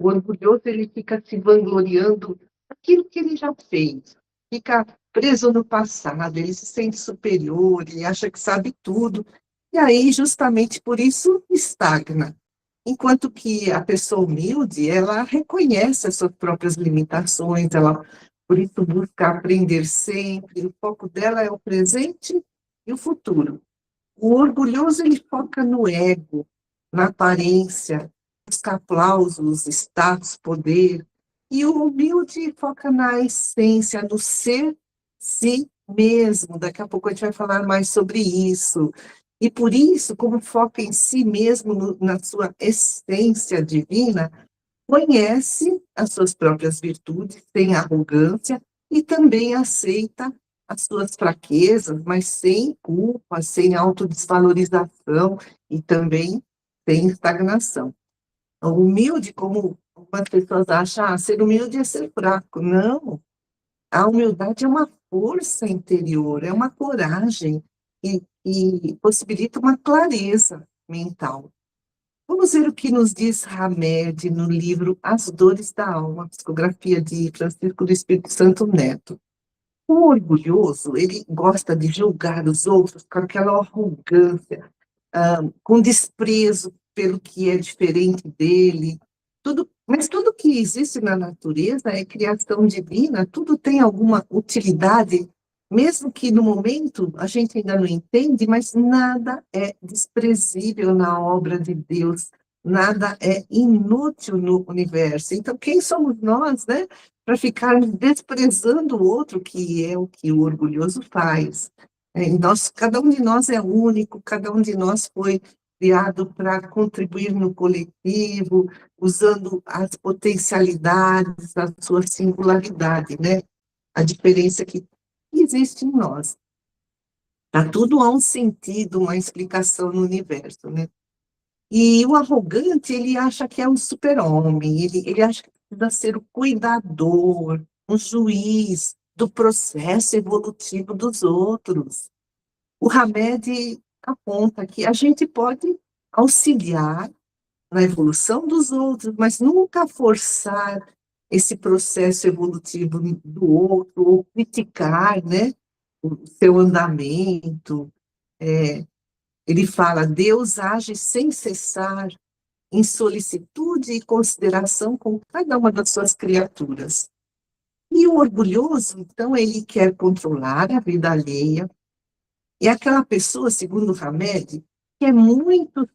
O orgulhoso, ele fica se vangloriando daquilo que ele já fez, fica preso no passado, ele se sente superior, ele acha que sabe tudo, e aí, justamente por isso, estagna. Enquanto que a pessoa humilde, ela reconhece as suas próprias limitações, ela, por isso, busca aprender sempre, o foco dela é o presente e o futuro. O orgulhoso, ele foca no ego, na aparência, busca aplausos, status, poder. E o humilde foca na essência, no ser si mesmo. Daqui a pouco a gente vai falar mais sobre isso. E por isso, como foca em si mesmo, na sua essência divina, conhece as suas próprias virtudes, tem arrogância e também aceita as suas fraquezas, mas sem culpa, sem autodesvalorização e também sem estagnação. O humilde, como algumas pessoas acham, ser humilde é ser fraco. Não, a humildade é uma força interior, é uma coragem e possibilita uma clareza mental. Vamos ver o que nos diz Hamed no livro As Dores da Alma, psicografia de Francisco do Espírito Santo Neto. O orgulhoso, ele gosta de julgar os outros com aquela arrogância, com desprezo pelo que é diferente dele. Mas tudo que existe na natureza é criação divina, tudo tem alguma utilidade, mesmo que no momento a gente ainda não entende, mas nada é desprezível na obra de Deus, nada é inútil no universo. Então, quem somos nós, né, para ficar desprezando o outro, que é o que o orgulhoso faz? Cada um de nós é único, cada um de nós foi criado para contribuir no coletivo, usando as potencialidades, a sua singularidade, né? A diferença que existe em nós. Tá tudo há um sentido, uma explicação no universo, né? E o arrogante, ele acha que é um super-homem, ele acha que precisa ser o cuidador, um juiz do processo evolutivo dos outros. O Hamed aponta que a gente pode auxiliar na evolução dos outros, mas nunca forçar esse processo evolutivo do outro, ou criticar, né, o seu andamento. Ele fala, Deus age sem cessar, em solicitude e consideração com cada uma das suas criaturas. E o orgulhoso, então, ele quer controlar a vida alheia, e aquela pessoa, segundo Hamed, que é muito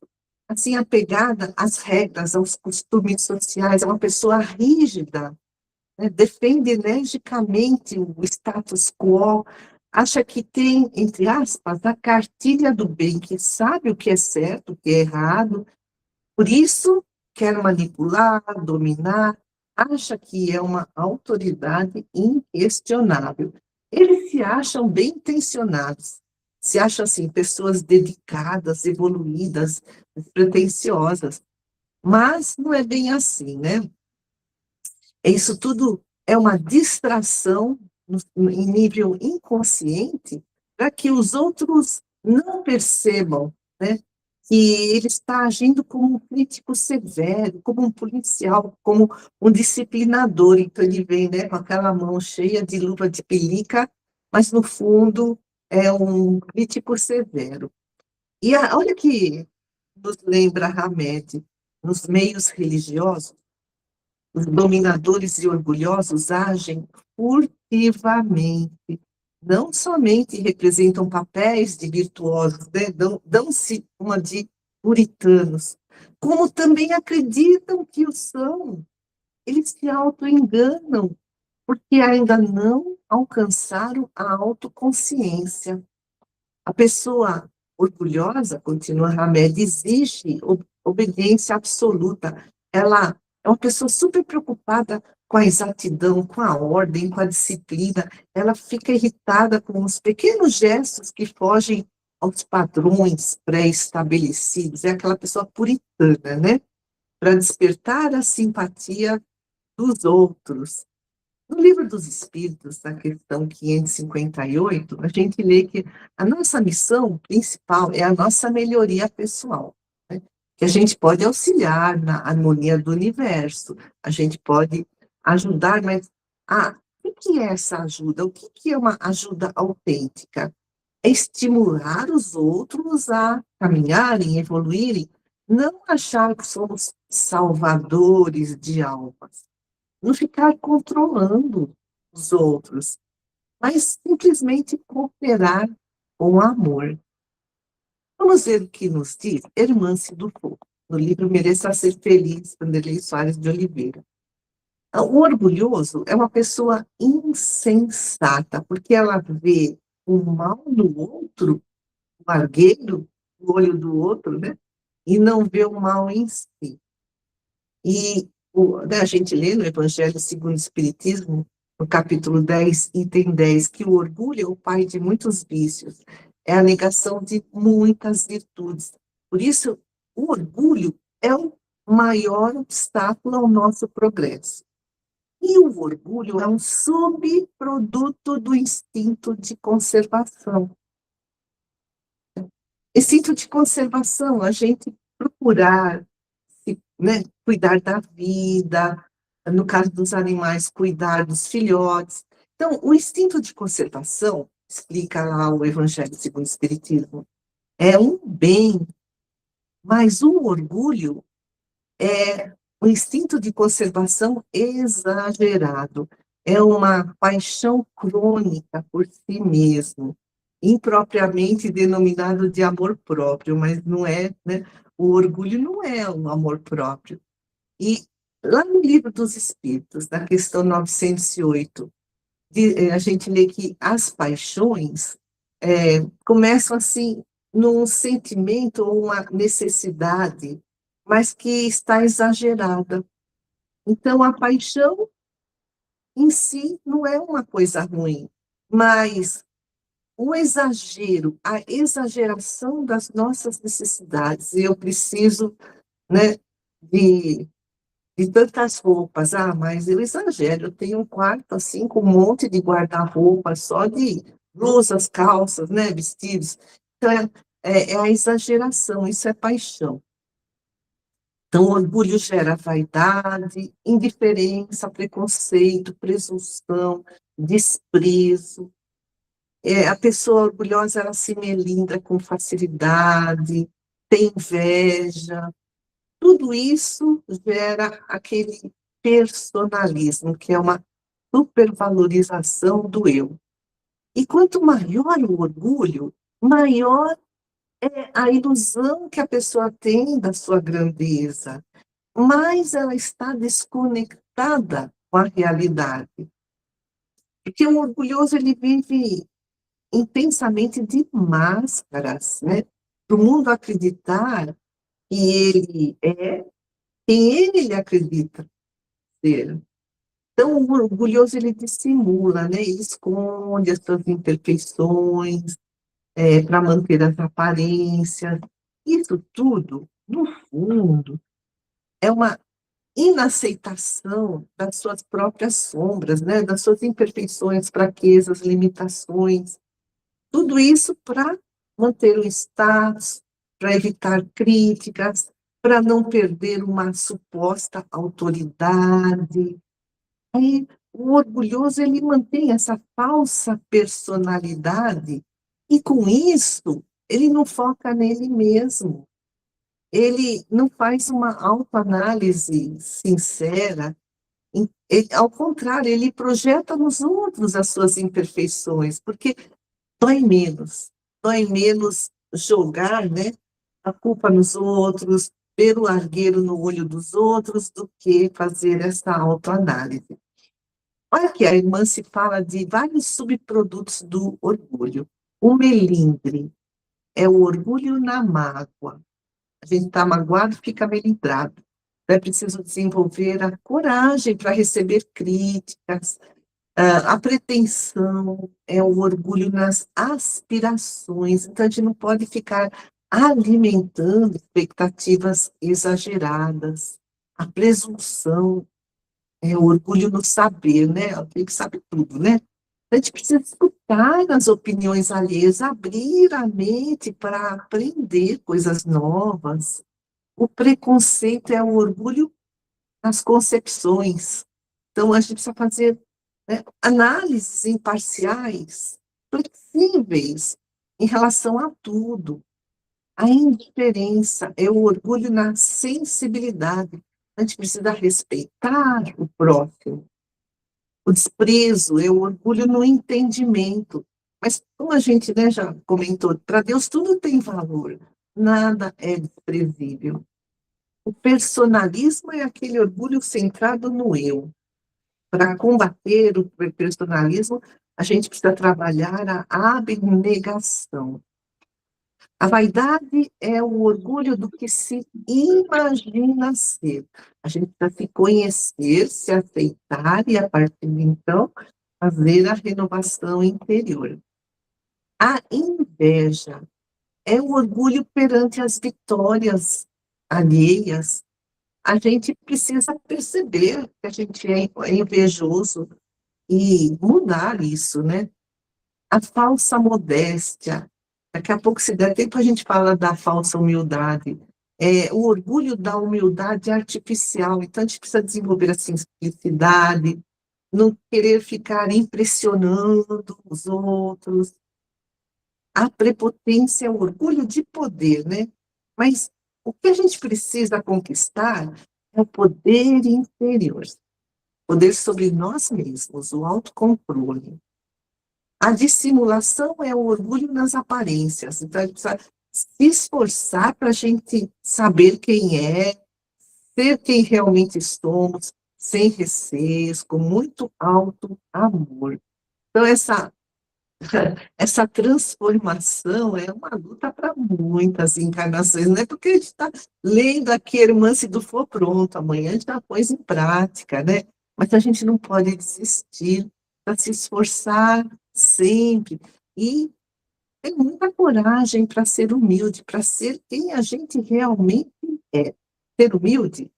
assim apegada às regras, aos costumes sociais, é uma pessoa rígida, né? Defende energicamente o status quo, acha que tem, entre aspas, a cartilha do bem, que sabe o que é certo, o que é errado, por isso quer manipular, dominar, acha que é uma autoridade inquestionável. Eles se acham bem intencionados, se acham assim, pessoas dedicadas, evoluídas, despretensiosas, mas não é bem assim, né? Isso tudo é uma distração em nível inconsciente para que os outros não percebam, né, que ele está agindo como um crítico severo, como um policial, como um disciplinador. Então ele vem, né, com aquela mão cheia de luva de pelica, mas no fundo é um crítico severo. E olha que nos lembra Hamed, nos meios religiosos, os dominadores e orgulhosos agem furtivamente, não somente representam papéis de virtuosos, né? Dão-se uma de puritanos, como também acreditam que o são. Eles se auto-enganam, porque ainda não alcançaram a autoconsciência. A pessoa orgulhosa, continua Hamed, exige obediência absoluta. Ela é uma pessoa super preocupada com a exatidão, com a ordem, com a disciplina. Ela fica irritada com os pequenos gestos que fogem aos padrões pré-estabelecidos. É aquela pessoa puritana, né? Para despertar a simpatia dos outros. No Livro dos Espíritos, na questão 558, a gente lê que a nossa missão principal é a nossa melhoria pessoal, né? que a gente pode auxiliar na harmonia do universo, a gente pode ajudar, mas o que é essa ajuda? O que é uma ajuda autêntica? É estimular os outros a caminharem, evoluírem, não achar que somos salvadores de almas, não ficar controlando os outros, mas simplesmente cooperar com amor. Vamos ver o que nos diz Hermance do Fogo, no livro Mereça Ser Feliz, Vanderlei Soares de Oliveira. O orgulhoso é uma pessoa insensata, porque ela vê o mal no outro, o argueiro no olho do outro, né? E não vê o mal em si. E né, a gente lê no Evangelho segundo o Espiritismo, no capítulo 10, item 10, que o orgulho é o pai de muitos vícios, é a negação de muitas virtudes. Por isso, o orgulho é o maior obstáculo ao nosso progresso. E o orgulho é um subproduto do instinto de conservação. Instinto de conservação, a gente procurar, né, cuidar da vida, no caso dos animais, cuidar dos filhotes. Então, o instinto de conservação, explica lá o Evangelho segundo o Espiritismo, é um bem, mas o orgulho é um instinto de conservação exagerado, é uma paixão crônica por si mesmo, impropriamente denominado de amor próprio, mas não é, né? O orgulho não é um amor próprio. E lá no Livro dos Espíritos, na questão 908, a gente lê que as paixões começam assim num sentimento ou uma necessidade, mas que está exagerada. Então, a paixão em si não é uma coisa ruim, mas o exagero, a exageração das nossas necessidades. Eu preciso, né, de tantas roupas. Mas eu exagero, eu tenho um quarto assim com um monte de guarda-roupa só de blusas, calças, né, vestidos. Então, é a exageração, isso é paixão. Então, o orgulho gera vaidade, indiferença, preconceito, presunção, desprezo. A pessoa orgulhosa, ela se melindra com facilidade, tem inveja. Tudo isso gera aquele personalismo, que é uma supervalorização do eu. E quanto maior o orgulho, maior é a ilusão que a pessoa tem da sua grandeza, mais ela está desconectada com a realidade. Porque o orgulhoso, ele vive intensamente de máscaras, né? Para o mundo acreditar que ele é quem ele acredita ser. Então, o orgulhoso, ele dissimula, né? Ele esconde as suas imperfeições para manter as aparências. Isso tudo, no fundo, é uma inaceitação das suas próprias sombras, né? Das suas imperfeições, fraquezas, limitações. Tudo isso para manter o status, para evitar críticas, para não perder uma suposta autoridade. Aí, o orgulhoso, ele mantém essa falsa personalidade e, com isso, ele não foca nele mesmo. Ele não faz uma autoanálise sincera. Ao contrário, ele projeta nos outros as suas imperfeições, porque dói menos jogar, né, a culpa nos outros, ver o argueiro no olho dos outros, do que fazer essa autoanálise. Olha aqui, a irmã se fala de vários subprodutos do orgulho. O melindre é o orgulho na mágoa. A gente está magoado, fica melindrado. É preciso desenvolver a coragem para receber críticas. A pretensão é o orgulho nas aspirações. Então, a gente não pode ficar alimentando expectativas exageradas. A presunção é o orgulho no saber, né? Alguém que sabe tudo, né? A gente precisa escutar as opiniões alheias, abrir a mente para aprender coisas novas. O preconceito é o orgulho nas concepções. Então, a gente precisa fazer, né, análises imparciais, flexíveis, em relação a tudo. A indiferença é o orgulho na sensibilidade. A gente precisa respeitar o próximo. O desprezo é o orgulho no entendimento. Mas, como a gente, né, já comentou, para Deus tudo tem valor, nada é desprezível. O personalismo é aquele orgulho centrado no eu. Para combater o personalismo, a gente precisa trabalhar a abnegação. A vaidade é o orgulho do que se imagina ser. A gente precisa se conhecer, se aceitar e, a partir de então, fazer a renovação interior. A inveja é o orgulho perante as vitórias alheias. A gente precisa perceber que a gente é invejoso e mudar isso, né? A falsa modéstia. Daqui a pouco, se der tempo, a gente fala da falsa humildade. O orgulho da humildade artificial. Então, a gente precisa desenvolver a simplicidade, não querer ficar impressionando os outros. A prepotência é o orgulho de poder, né? Mas o que a gente precisa conquistar é o poder interior, poder sobre nós mesmos, o autocontrole. A dissimulação é o orgulho nas aparências. Então, a gente precisa se esforçar para a gente saber quem é, ser quem realmente somos, sem receios, com muito alto amor. Então, essa transformação é uma luta para muitas encarnações, não é porque a gente está lendo aqui a Irmã Se Tu For Pronto, amanhã a gente já pôs em prática, né? Mas a gente não pode desistir, para se esforçar sempre, e ter muita coragem para ser humilde, para ser quem a gente realmente é. Ser humilde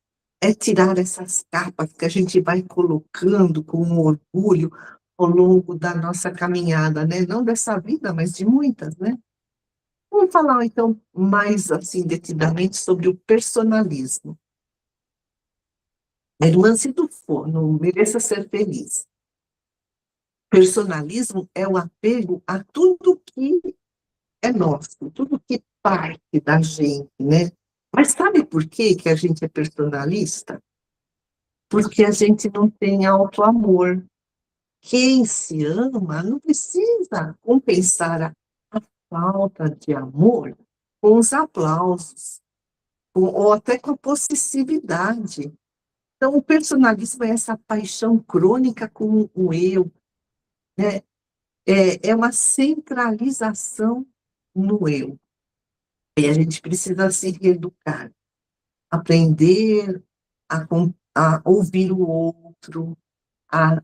é tirar essas capas que a gente vai colocando com orgulho ao longo da nossa caminhada, né? Não dessa vida, mas de muitas, né? Vamos falar, então, mais assim, detidamente sobre o personalismo. A irmã Se Tu For, não mereça ser feliz. Personalismo é o apego a tudo que é nosso, tudo que parte da gente, né? Mas sabe por que que a gente é personalista? Porque a gente não tem autoamor. Quem se ama não precisa compensar a falta de amor com os aplausos, ou até com a possessividade. Então, o personalismo é essa paixão crônica com o eu, né? É uma centralização no eu. E a gente precisa se reeducar, aprender a ouvir o outro, a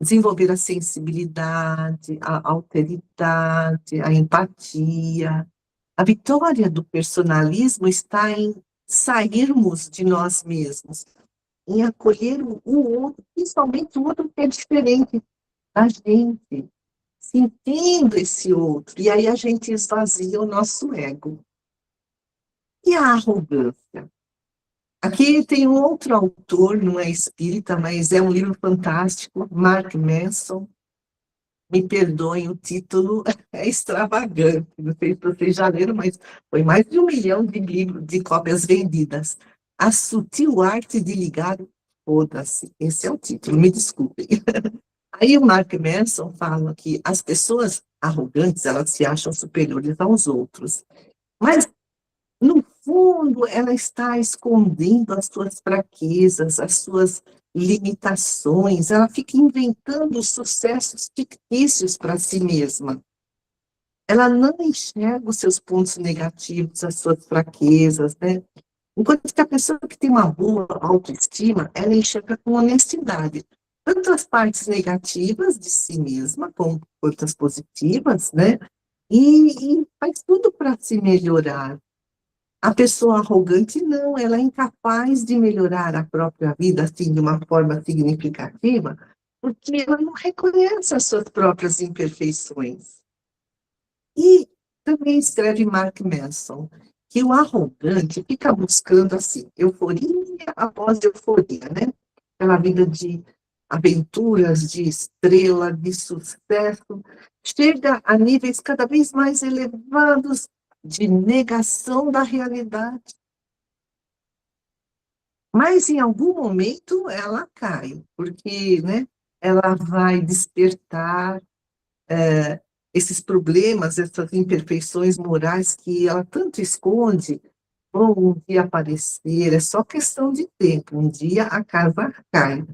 desenvolver a sensibilidade, a alteridade, a empatia. A vitória do personalismo está em sairmos de nós mesmos, em acolher o outro, principalmente o outro que é diferente da gente, sentindo esse outro, e aí a gente esvazia o nosso ego. E a arrogância? Aqui tem um outro autor, não é espírita, mas é um livro fantástico, Mark Manson. Me perdoem, o título é extravagante, não sei se vocês já leram, mas foi mais de 1 milhão de livros, de cópias vendidas. A Sutil Arte de Ligar o Foda-se. Esse é o título, me desculpem. Aí o Mark Manson fala que as pessoas arrogantes, elas se acham superiores aos outros. Mas no fundo, ela está escondendo as suas fraquezas, as suas limitações, ela fica inventando sucessos fictícios para si mesma. Ela não enxerga os seus pontos negativos, as suas fraquezas, né? Enquanto que a pessoa que tem uma boa autoestima, ela enxerga com honestidade, tanto as partes negativas de si mesma, quanto as positivas, né? E faz tudo para se melhorar. A pessoa arrogante, não, ela é incapaz de melhorar a própria vida, assim, de uma forma significativa, porque ela não reconhece as suas próprias imperfeições. E também escreve Mark Manson, que o arrogante fica buscando, assim, euforia após euforia, né? Aquela vida de aventuras, de estrela, de sucesso, chega a níveis cada vez mais elevados de negação da realidade. Mas em algum momento ela cai, porque, né, ela vai despertar esses problemas, essas imperfeições morais que ela tanto esconde, vão um dia aparecer, é só questão de tempo, um dia a casa cai.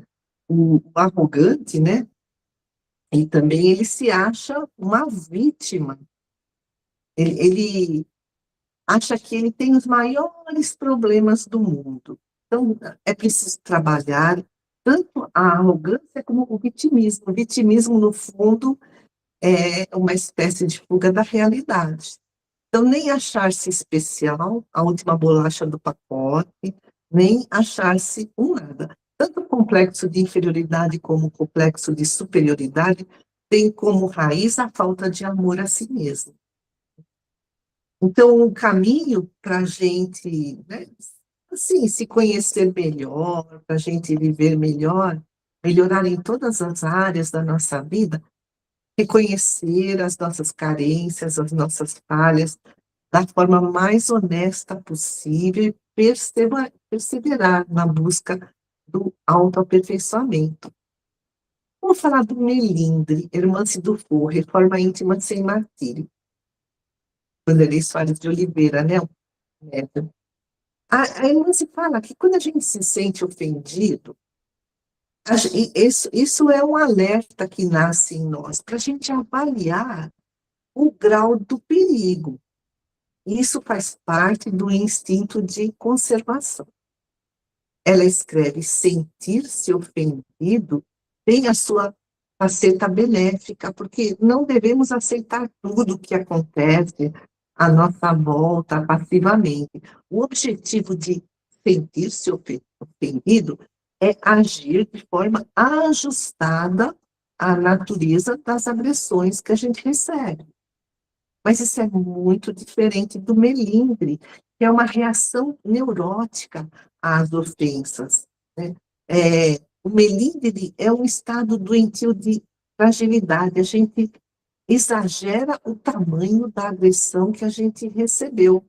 O arrogante, né, e também ele se acha uma vítima, ele acha que ele tem os maiores problemas do mundo. Então, é preciso trabalhar tanto a arrogância como o vitimismo. O vitimismo, no fundo, é uma espécie de fuga da realidade. Então, nem achar-se especial, a última bolacha do pacote, nem achar-se um nada. Tanto o complexo de inferioridade como o complexo de superioridade tem como raiz a falta de amor a si mesmo. Então, o caminho para a gente, né, assim, se conhecer melhor, para a gente viver melhor, melhorar em todas as áreas da nossa vida, reconhecer as nossas carências, as nossas falhas, da forma mais honesta possível e perseverar na busca do autoaperfeiçoamento. Vamos falar do Melindre, Hermance Dufour, Reforma Íntima Sem Martírio. Vanderlei Soares de Oliveira, né? A Hermance fala que quando a gente se sente ofendido, isso é um alerta que nasce em nós, para a gente avaliar o grau do perigo. Isso faz parte do instinto de conservação. Ela escreve: sentir-se ofendido tem a sua faceta benéfica, porque não devemos aceitar tudo que acontece à nossa volta passivamente. O objetivo de sentir-se ofendido é agir de forma ajustada à natureza das agressões que a gente recebe. Mas isso é muito diferente do melindre, que é uma reação neurótica às ofensas, né? O melindre é um estado doentio de fragilidade, a gente exagera o tamanho da agressão que a gente recebeu.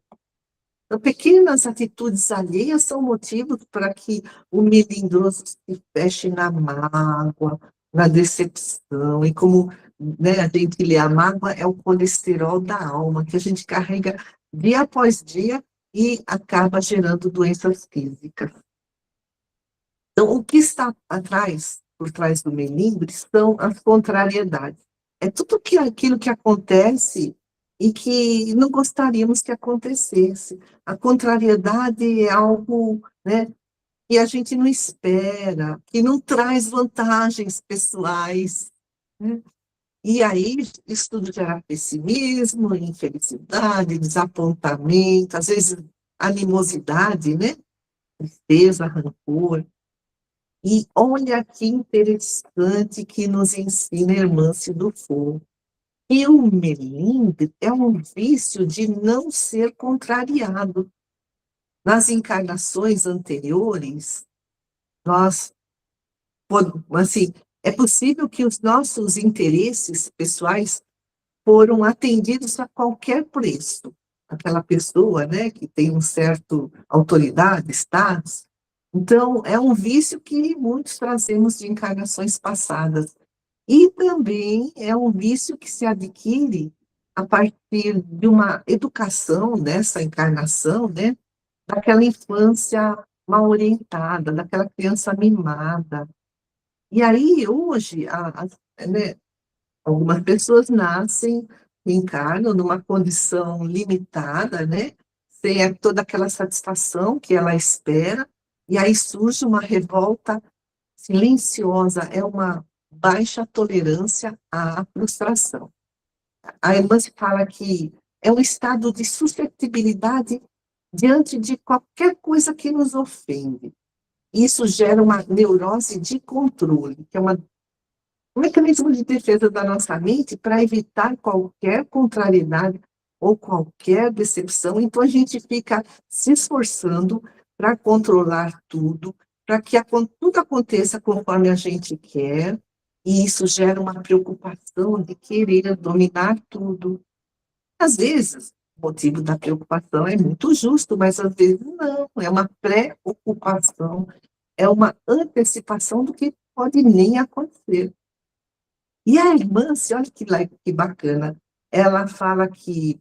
Então, pequenas atitudes alheias são motivos para que o melindroso se feche na mágoa, na decepção, e como, né, a gente lê, a mágoa é o colesterol da alma, que a gente carrega dia após dia e acaba gerando doenças físicas. Então, o que está por trás do melindre, são as contrariedades. É tudo aquilo que acontece e que não gostaríamos que acontecesse. A contrariedade é algo, né, que a gente não espera, que não traz vantagens pessoais, né? E aí isso tudo gera pessimismo, infelicidade, desapontamento, às vezes animosidade, né? Tristeza, rancor. E olha que interessante que nos ensina a Hermance Dufour. E o melindre é um vício de não ser contrariado. Nas encarnações anteriores, nós, assim, é possível que os nossos interesses pessoais foram atendidos a qualquer preço. Aquela pessoa, né, que tem um certo autoridade, status. Então, é um vício que muitos trazemos de encarnações passadas. E também é um vício que se adquire a partir de uma educação nessa encarnação, né, daquela infância mal orientada, daquela criança mimada. E aí, hoje, né, algumas pessoas nascem, encarnam numa condição limitada, né, sem toda aquela satisfação que ela espera, e aí surge uma revolta silenciosa, é uma baixa tolerância à frustração. A irmã se fala que é um estado de suscetibilidade diante de qualquer coisa que nos ofende. Isso gera uma neurose de controle, que é um mecanismo de defesa da nossa mente para evitar qualquer contrariedade, ou qualquer decepção, então a gente fica se esforçando para controlar tudo, para que tudo aconteça conforme a gente quer, e isso gera uma preocupação de querer dominar tudo. Às vezes, o motivo da preocupação é muito justo, mas às vezes não, é uma preocupação, é uma antecipação do que pode nem acontecer. E a irmã, olha que bacana, ela fala que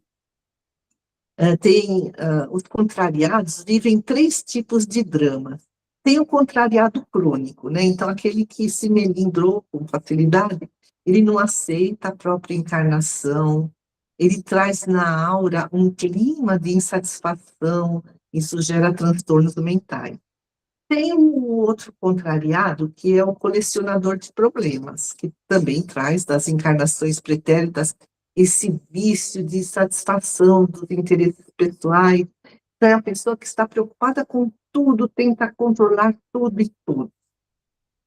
os contrariados vivem três tipos de dramas. Tem o contrariado crônico, né? Então, aquele que se melindrou com facilidade, ele não aceita a própria encarnação, ele traz na aura um clima de insatisfação, isso gera transtornos mentais. Tem um outro contrariado, que é o colecionador de problemas, que também traz das encarnações pretéritas esse vício de satisfação dos interesses pessoais. Então, é a pessoa que está preocupada com tudo, tenta controlar tudo e tudo.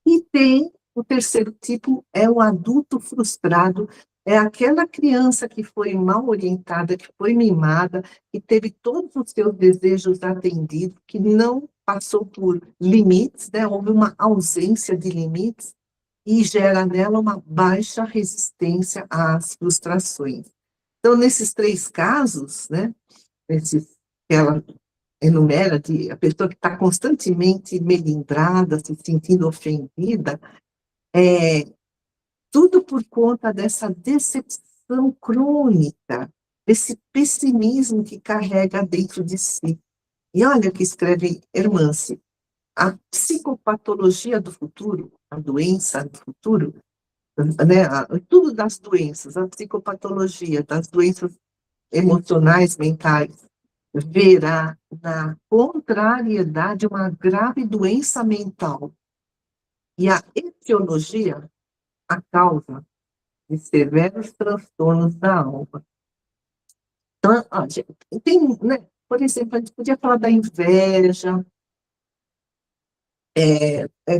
E tem o terceiro tipo, é o adulto frustrado, é aquela criança que foi mal orientada, que foi mimada, que teve todos os seus desejos atendidos, que não passou por limites, né? Houve uma ausência de limites, e gera nela uma baixa resistência às frustrações. Então, nesses três casos, né, esses que ela enumera, a pessoa que está constantemente melindrada, se sentindo ofendida, tudo por conta dessa decepção crônica, desse pessimismo que carrega dentro de si. E olha o que escreve Hermance: a psicopatologia do futuro, a doença do futuro, né, tudo das doenças, a psicopatologia das doenças emocionais, mentais, verá na contrariedade uma grave doença mental. E a etiologia, a causa de severos transtornos da alma. Então, ó, tem, né, por exemplo, a gente podia falar da inveja,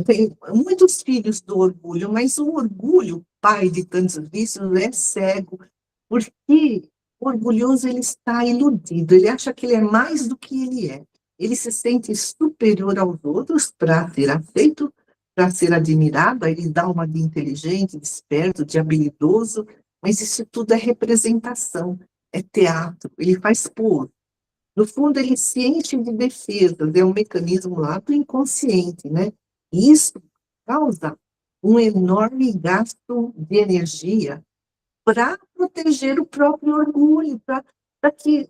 tem muitos filhos do orgulho, mas o orgulho, pai de tantos vícios, é cego, porque o orgulhoso ele está iludido, ele acha que ele é mais do que ele é. Ele se sente superior aos outros para ser aceito, para ser admirado, aí ele dá uma de inteligente, de esperto, de habilidoso, mas isso tudo é representação, é teatro, ele faz pose. No fundo, ele se enche de defesas, é um mecanismo lá do inconsciente, né? E isso causa um enorme gasto de energia para proteger o próprio orgulho, para que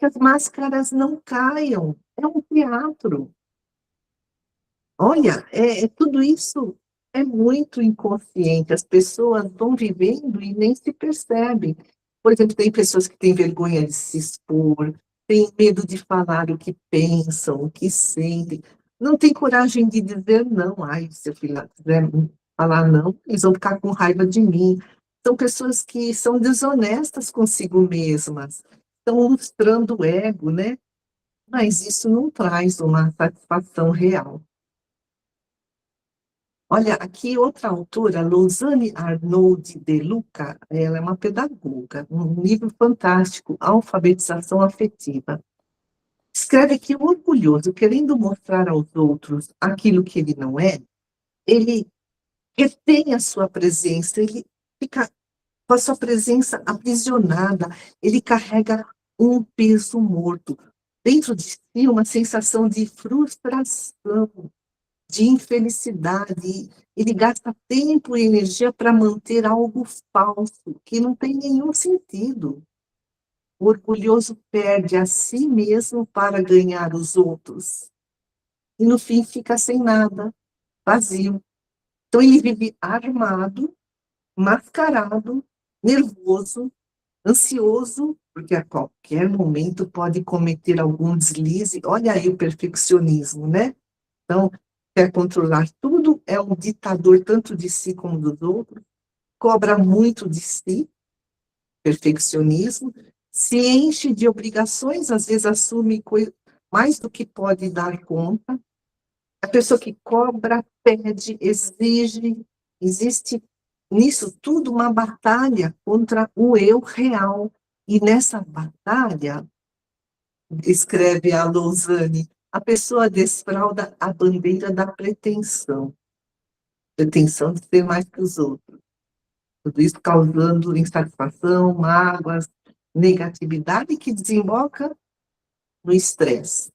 as máscaras não caiam. É um teatro. Olha, tudo isso é muito inconsciente. As pessoas vão vivendo e nem se percebem. Por exemplo, tem pessoas que têm vergonha de se expor, têm medo de falar o que pensam, o que sentem, não têm coragem de dizer não. Ai, se eu quiser falar não, eles vão ficar com raiva de mim. São pessoas que são desonestas consigo mesmas, estão mostrando o ego, né? Mas isso não traz uma satisfação real. Olha, aqui outra autora, Lausanne Arnold de Luca, ela é uma pedagoga, um livro fantástico, Alfabetização Afetiva. Escreve que o orgulhoso, querendo mostrar aos outros aquilo que ele não é, ele retém a sua presença, ele fica com a sua presença aprisionada, ele carrega um peso morto. Dentro de si, uma sensação de frustração, de infelicidade. Ele gasta tempo e energia para manter algo falso, que não tem nenhum sentido. O orgulhoso perde a si mesmo para ganhar os outros. E no fim fica sem nada, vazio. Então ele vive armado, mascarado, nervoso, ansioso, porque a qualquer momento pode cometer algum deslize. Olha aí o perfeccionismo, né? Então, quer controlar tudo, é um ditador tanto de si como dos outros, cobra muito de si, perfeccionismo, se enche de obrigações, às vezes assume mais do que pode dar conta. A pessoa que cobra, pede, exige, existe nisso tudo uma batalha contra o eu real. E nessa batalha, escreve a Lausanne, a pessoa desfralda a bandeira da pretensão de ser mais que os outros. Tudo isso causando insatisfação, mágoas, negatividade que desemboca no estresse.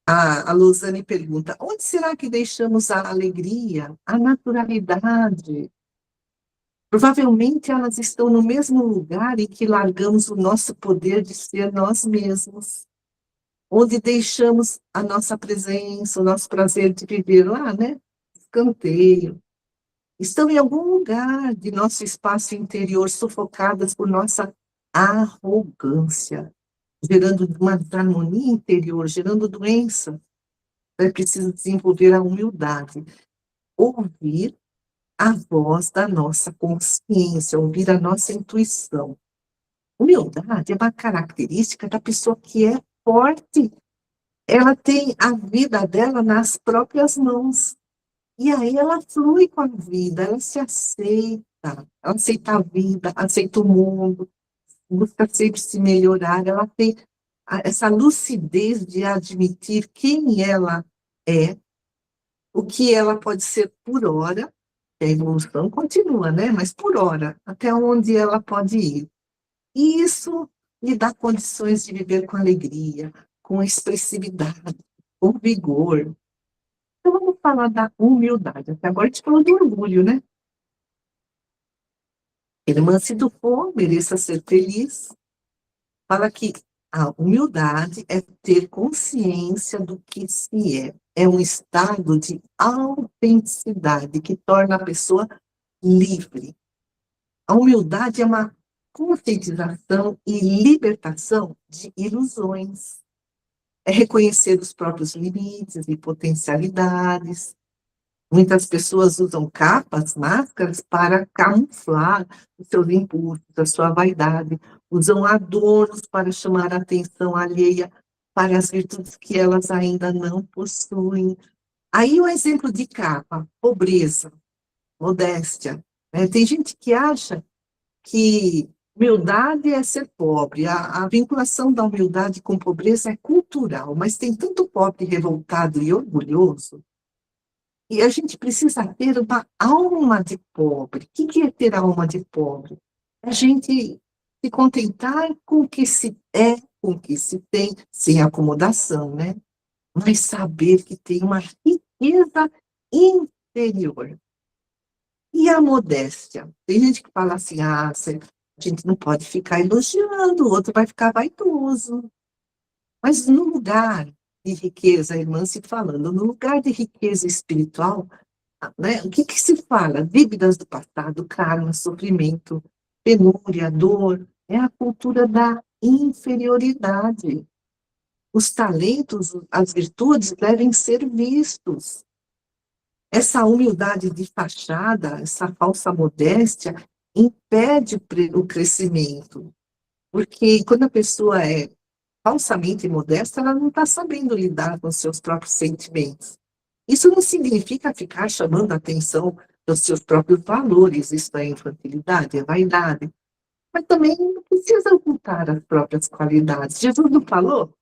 A Lausanne pergunta: onde será que deixamos a alegria, a naturalidade? Provavelmente elas estão no mesmo lugar em que largamos o nosso poder de ser nós mesmos, onde deixamos a nossa presença, o nosso prazer de viver lá, né? Escanteio. Estão em algum lugar de nosso espaço interior sufocadas por nossa arrogância, gerando uma desarmonia interior, gerando doença. É preciso desenvolver a humildade, ouvir a voz da nossa consciência, ouvir a nossa intuição. Humildade é uma característica da pessoa que é forte. Ela tem a vida dela nas próprias mãos. E aí ela flui com a vida, ela se aceita, ela aceita a vida, aceita o mundo, busca sempre se melhorar, ela tem essa lucidez de admitir quem ela é, o que ela pode ser por hora, a evolução continua, né? Mas por hora, até onde ela pode ir. E isso lhe dá condições de viver com alegria, com expressividade, com vigor. Então vamos falar da humildade. Até agora a gente falou do orgulho, né? Irmã, se tu for, mereça ser feliz. Fala que a humildade é ter consciência do que se é. É um estado de autenticidade que torna a pessoa livre. A humildade é uma conscientização e libertação de ilusões. É reconhecer os próprios limites e potencialidades. Muitas pessoas usam capas, máscaras para camuflar os seus impulsos, a sua vaidade. Usam adornos para chamar a atenção alheia para as virtudes que elas ainda não possuem. Aí o exemplo de capa, pobreza, modéstia. Né? Tem gente que acha que humildade é ser pobre. A vinculação da humildade com pobreza é cultural, mas tem tanto pobre revoltado e orgulhoso. E a gente precisa ter uma alma de pobre. O que é ter alma de pobre? A gente se contentar com o que se é, com o que se tem, sem acomodação, né? Mas saber que tem uma riqueza interior. E a modéstia? Tem gente que fala assim, a gente não pode ficar elogiando, o outro vai ficar vaidoso. Mas no lugar de riqueza, a irmã se falando, no lugar de riqueza espiritual, né, o que se fala? Dívidas do passado, karma, sofrimento, penúria, dor, é a cultura da inferioridade. Os talentos, as virtudes devem ser vistos. Essa humildade de fachada, essa falsa modéstia, impede o crescimento. Porque quando a pessoa é falsamente modesta, ela não está sabendo lidar com os seus próprios sentimentos. Isso não significa ficar chamando a atenção dos seus próprios valores, isso é infantilidade, é vaidade. Mas também não precisa ocultar as próprias qualidades. Jesus não falou?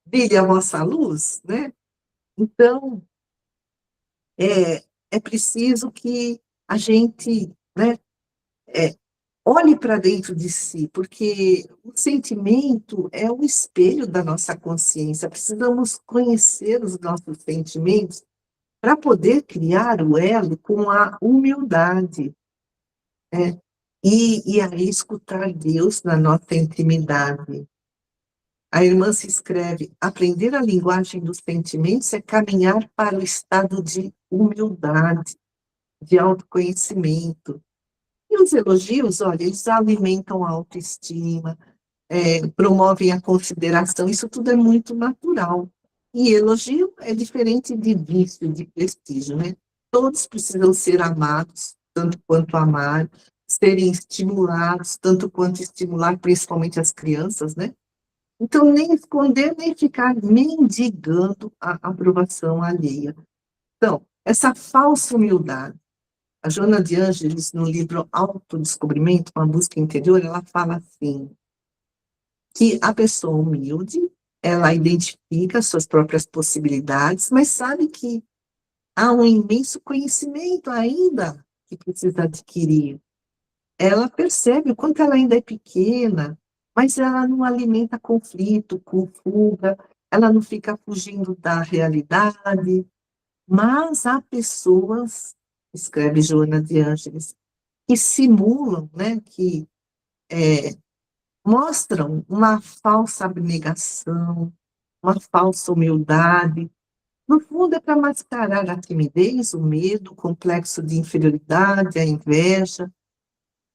Brilhe a vossa luz, né? Então, é preciso que a gente, né, olhe para dentro de si, porque o sentimento é o espelho da nossa consciência. Precisamos conhecer os nossos sentimentos para poder criar o elo com a humildade, né? E aí escutar Deus na nossa intimidade. A irmã se escreve: aprender a linguagem dos sentimentos é caminhar para o estado de humildade, de autoconhecimento. E os elogios, olha, eles alimentam a autoestima, promovem a consideração, isso tudo é muito natural. E elogio é diferente de vício, de prestígio, né? Todos precisam ser amados, tanto quanto amar, serem estimulados, tanto quanto estimular, principalmente as crianças, né? Então, nem esconder, nem ficar mendigando a aprovação alheia. Então, essa falsa humildade. A Joana de Ângeles, no livro Autodescobrimento, uma busca interior, ela fala assim: que a pessoa humilde, ela identifica suas próprias possibilidades, mas sabe que há um imenso conhecimento ainda que precisa adquirir. Ela percebe o quanto ela ainda é pequena, mas ela não alimenta conflito, com fuga, ela não fica fugindo da realidade. Mas há pessoas, escreve Joana de Ângeles, que simulam, né, que mostram uma falsa abnegação, uma falsa humildade. No fundo, é para mascarar a timidez, o medo, o complexo de inferioridade, a inveja.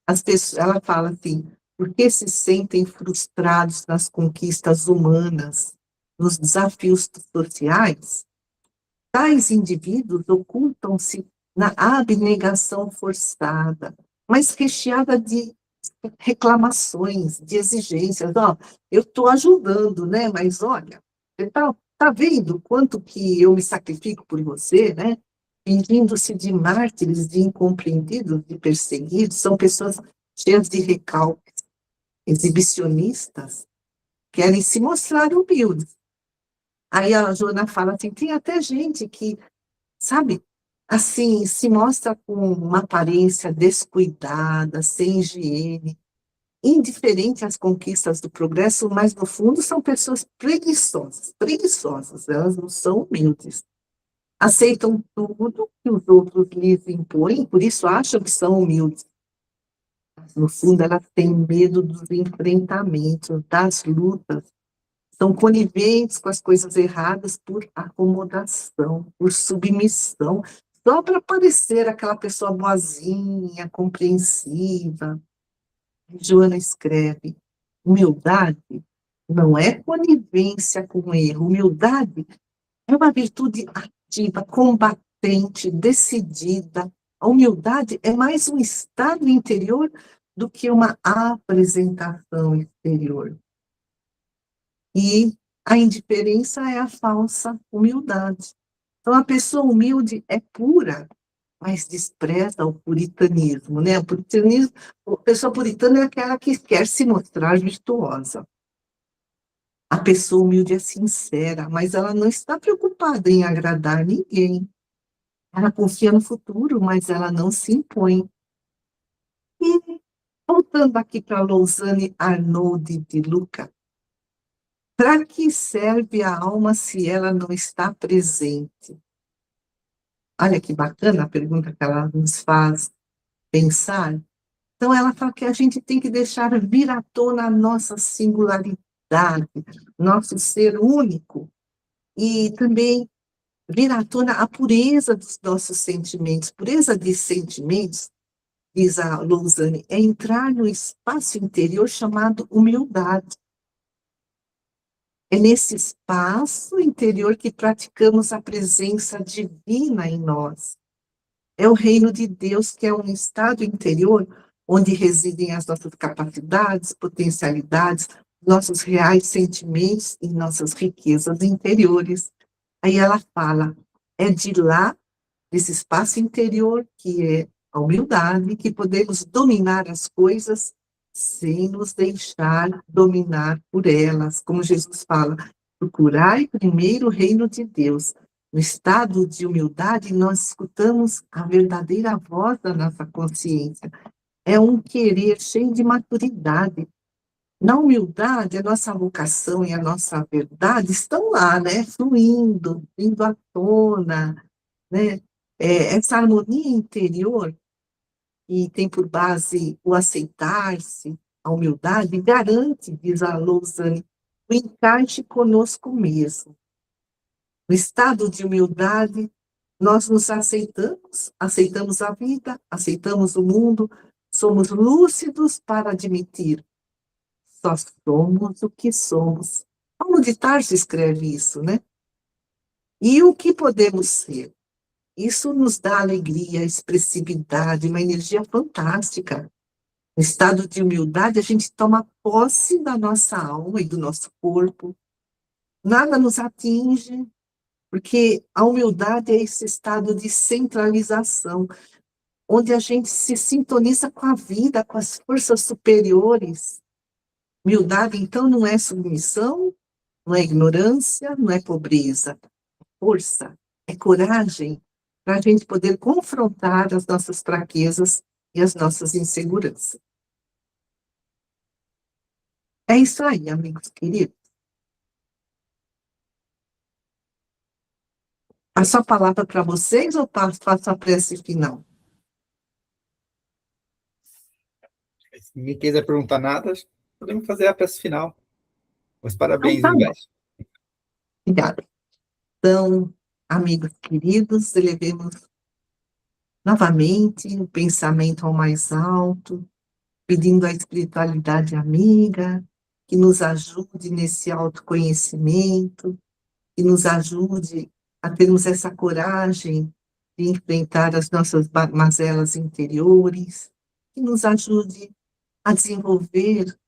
As pessoas, ela fala assim, porque se sentem frustrados nas conquistas humanas, nos desafios sociais, tais indivíduos ocultam-se na abnegação forçada, mas recheada de reclamações, de exigências. Ó, eu estou ajudando, né? Mas olha, você tá vendo quanto que eu me sacrifico por você, né? Fingindo-se de mártires, de incompreendidos, de perseguidos, são pessoas cheias de recalques, exibicionistas, querem se mostrar humildes. Aí a Joana fala assim, tem até gente que, sabe, assim, se mostra com uma aparência descuidada, sem higiene, indiferente às conquistas do progresso, mas no fundo são pessoas preguiçosas, preguiçosas, elas não são humildes. Aceitam tudo que os outros lhes impõem, por isso acham que são humildes. No fundo, elas têm medo dos enfrentamentos, das lutas, são coniventes com as coisas erradas por acomodação, por submissão, só para parecer aquela pessoa boazinha, compreensiva. Joana escreve: humildade não é conivência com o erro, humildade é uma virtude ativa, combatente, decidida. A humildade é mais um estado interior do que uma apresentação exterior. E a indiferença é a falsa humildade. Então, a pessoa humilde é pura, mas despreza o puritanismo, né? O puritanismo, a pessoa puritana é aquela que quer se mostrar virtuosa. A pessoa humilde é sincera, mas ela não está preocupada em agradar ninguém. Ela confia no futuro, mas ela não se impõe. E, voltando aqui para Lausanne Arnaud de Luca, para que serve a alma se ela não está presente? Olha que bacana a pergunta que ela nos faz pensar. Então, ela fala que a gente tem que deixar vir à tona a nossa singularidade, nosso ser único, e também vir à tona a pureza dos nossos sentimentos. Pureza de sentimentos, diz a Lausanne, é entrar no espaço interior chamado humildade. É nesse espaço interior que praticamos a presença divina em nós. É o reino de Deus, que é um estado interior onde residem as nossas capacidades, potencialidades, nossos reais sentimentos e nossas riquezas interiores. Aí ela fala, é de lá, desse espaço interior, que é a humildade, que podemos dominar as coisas sem nos deixar dominar por elas. Como Jesus fala, procurai primeiro o reino de Deus. No estado de humildade, nós escutamos a verdadeira voz da nossa consciência. É um querer cheio de maturidade. Na humildade, a nossa vocação e a nossa verdade estão lá, né? Fluindo, vindo à tona, né? Essa harmonia interior, que tem por base o aceitar-se, a humildade, garante, diz a Lausanne, o encaixe conosco mesmo. No estado de humildade, nós nos aceitamos, aceitamos a vida, aceitamos o mundo, somos lúcidos para admitir, só somos o que somos. Paulo de Tarso escreve isso, né? E o que podemos ser? Isso nos dá alegria, expressividade, uma energia fantástica. No estado de humildade, a gente toma posse da nossa alma e do nosso corpo. Nada nos atinge, porque a humildade é esse estado de centralização, onde a gente se sintoniza com a vida, com as forças superiores. Humildade, então, não é submissão, não é ignorância, não é pobreza. Força, é coragem para a gente poder confrontar as nossas fraquezas e as nossas inseguranças. É isso aí, amigos queridos. Passo a palavra para vocês ou faço a prece final? Se ninguém quiser perguntar nada, podemos fazer a peça final. Mas Então, parabéns, tá bom. Ivete. Obrigada. Então, amigos queridos, elevemos novamente o pensamento ao mais alto, pedindo à espiritualidade amiga que nos ajude nesse autoconhecimento, que nos ajude a termos essa coragem de enfrentar as nossas mazelas interiores, que nos ajude a desenvolver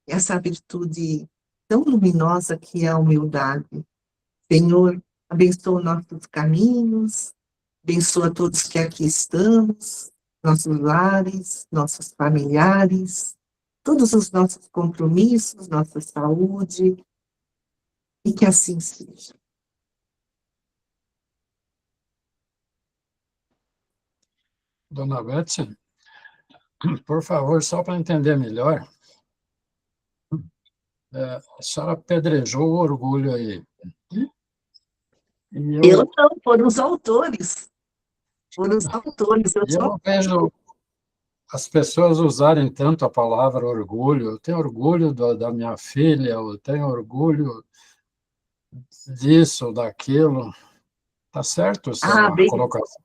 essa virtude tão luminosa que é a humildade. Senhor, abençoa nossos caminhos, abençoa todos que aqui estamos, nossos lares, nossos familiares, todos os nossos compromissos, nossa saúde, e que assim seja. Dona Betsy, por favor, só para entender melhor, a senhora apedrejou o orgulho aí. Eu não, foram os autores. Foram os autores. Eu vejo as pessoas usarem tanto a palavra orgulho. Eu tenho orgulho da minha filha, eu tenho orgulho disso, daquilo. Está certo essa colocação?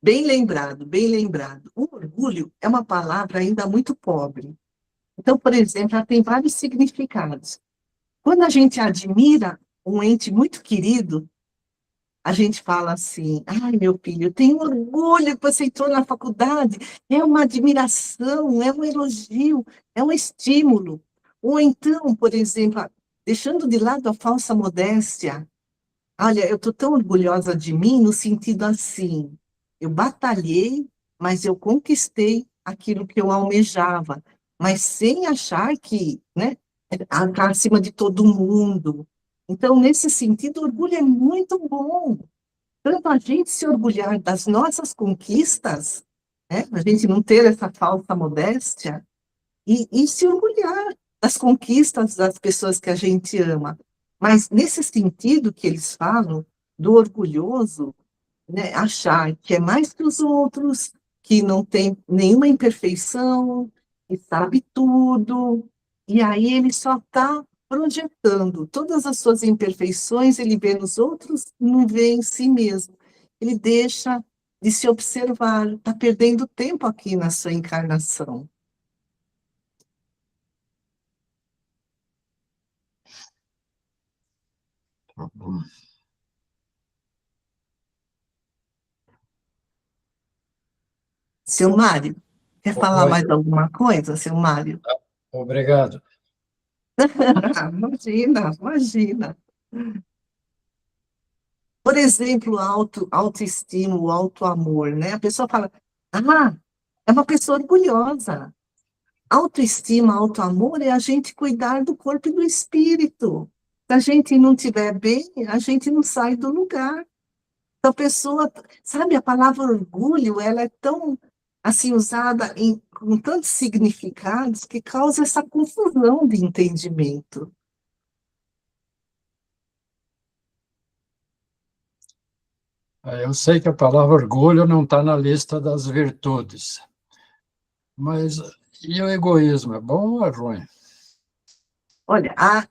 Bem lembrado, bem lembrado. O orgulho é uma palavra ainda muito pobre. Então, por exemplo, ela tem vários significados. Quando a gente admira um ente muito querido, a gente fala assim: ai, meu filho, eu tenho orgulho que você entrou na faculdade. É uma admiração, é um elogio, é um estímulo. Ou então, por exemplo, deixando de lado a falsa modéstia, olha, eu estou tão orgulhosa de mim no sentido assim, eu batalhei, mas eu conquistei aquilo que eu almejava, mas sem achar que, né, está acima de todo mundo. Então, nesse sentido, o orgulho é muito bom. Tanto a gente se orgulhar das nossas conquistas, né, a gente não ter essa falsa modéstia, e se orgulhar das conquistas das pessoas que a gente ama. Mas nesse sentido que eles falam, do orgulhoso, né, achar que é mais que os outros, que não tem nenhuma imperfeição, que sabe tudo, e aí ele só está projetando todas as suas imperfeições, ele vê nos outros, não vê em si mesmo. Ele deixa de se observar, está perdendo tempo aqui na sua encarnação. Seu Mário, quer falar Oi. mais alguma coisa, seu Mário? Obrigado. Imagina, imagina. Por exemplo, autoestima, o autoamor, né? A pessoa fala, é uma pessoa orgulhosa. Autoestima, autoamor é a gente cuidar do corpo e do espírito. Se a gente não estiver bem, a gente não sai do lugar. Então, a pessoa, sabe, a palavra orgulho, ela é tão, assim, usada com tantos significados que causa essa confusão de entendimento. Eu sei que a palavra orgulho não está na lista das virtudes, mas e o egoísmo, é bom ou é ruim? Olha, há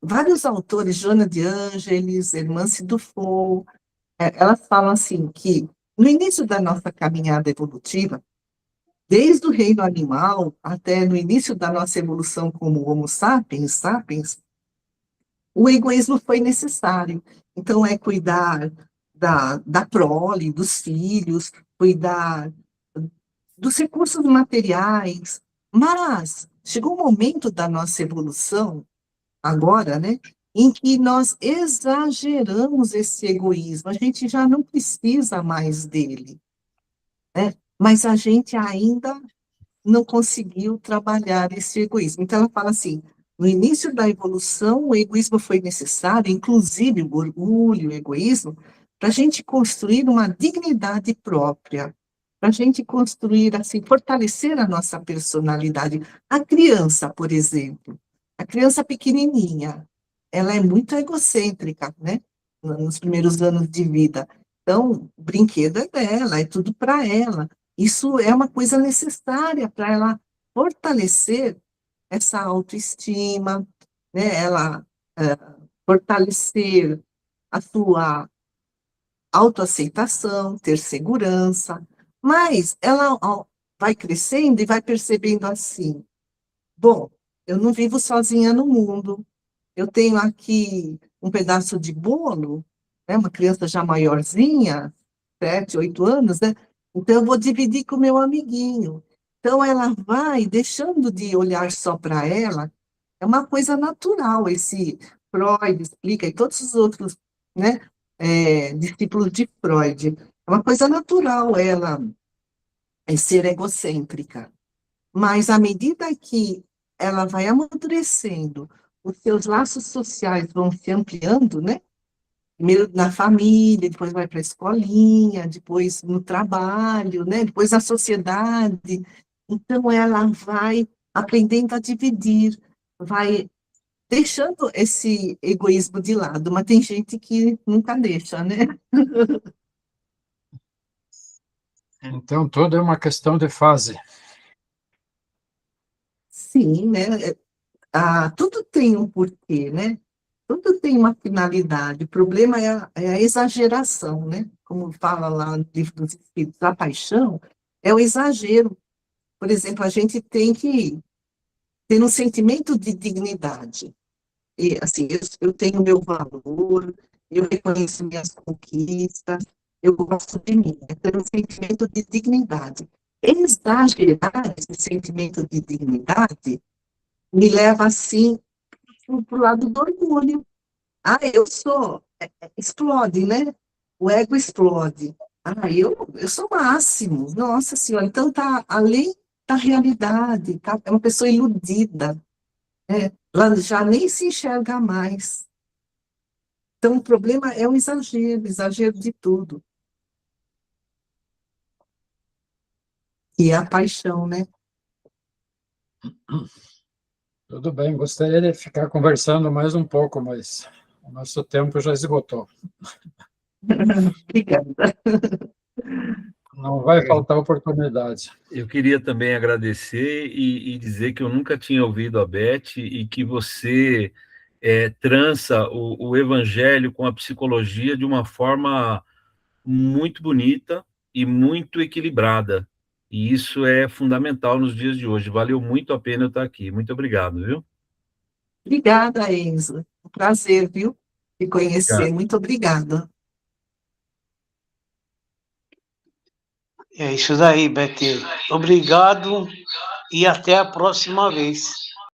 vários autores, Joana de Ângeles, Hermance Dufour, elas falam assim que no início da nossa caminhada evolutiva, desde o reino animal até no início da nossa evolução como Homo sapiens, o egoísmo foi necessário. Então, é cuidar da prole, dos filhos, cuidar dos recursos materiais. Mas chegou um momento da nossa evolução, agora, né, em que nós exageramos esse egoísmo. A gente já não precisa mais dele, né? Mas a gente ainda não conseguiu trabalhar esse egoísmo. Então, ela fala assim, no início da evolução, o egoísmo foi necessário, inclusive o orgulho, o egoísmo, para a gente construir uma dignidade própria, para a gente construir, assim, fortalecer a nossa personalidade. A criança, por exemplo, a criança pequenininha, ela é muito egocêntrica, né? Nos primeiros anos de vida. Então, o brinquedo é dela, é tudo para ela. Isso é uma coisa necessária para ela fortalecer essa autoestima, né? Ela fortalecer a sua autoaceitação, ter segurança, mas ela vai crescendo e vai percebendo assim, bom, eu não vivo sozinha no mundo, eu tenho aqui um pedaço de bolo, né, uma criança já maiorzinha, 7, 8 anos, né? Então eu vou dividir com o meu amiguinho. Então ela vai deixando de olhar só para ela, é uma coisa natural, esse Freud explica, e todos os outros, né, discípulos de Freud, é uma coisa natural ela ser egocêntrica. Mas à medida que ela vai amadurecendo, os seus laços sociais vão se ampliando, né? Primeiro na família, depois vai para a escolinha, depois no trabalho, né? Depois na sociedade. Então ela vai aprendendo a dividir, vai deixando esse egoísmo de lado, mas tem gente que nunca deixa, né? Então, tudo é uma questão de fase. Sim, né? Tudo tem um porquê, né? Tudo tem uma finalidade. O problema é a exageração, né? Como fala lá no livro dos Espíritos, a paixão é o exagero. Por exemplo, a gente tem que ter um sentimento de dignidade. E, assim, eu tenho meu valor, eu reconheço minhas conquistas, eu gosto de mim. É ter um sentimento de dignidade. Exagerar esse sentimento de dignidade me leva, assim, para o lado do orgulho. Ah, eu sou, explode, né? O ego explode. Ah, eu sou o máximo. Nossa Senhora, então tá além da realidade, tá? É uma pessoa iludida, né? Ela já nem se enxerga mais. Então, o problema é o exagero de tudo. E é a paixão, né? Tudo bem, gostaria de ficar conversando mais um pouco, mas o nosso tempo já esgotou. Obrigada. Não vai faltar oportunidade. Eu queria também agradecer e dizer que eu nunca tinha ouvido a Beth e que você trança o evangelho com a psicologia de uma forma muito bonita e muito equilibrada. E isso é fundamental nos dias de hoje. Valeu muito a pena eu estar aqui. Muito obrigado, viu? Obrigada, Enzo. Um prazer, viu? Te conhecer. Obrigado. Muito obrigada. É isso daí, Beth. Obrigado e até a próxima vez.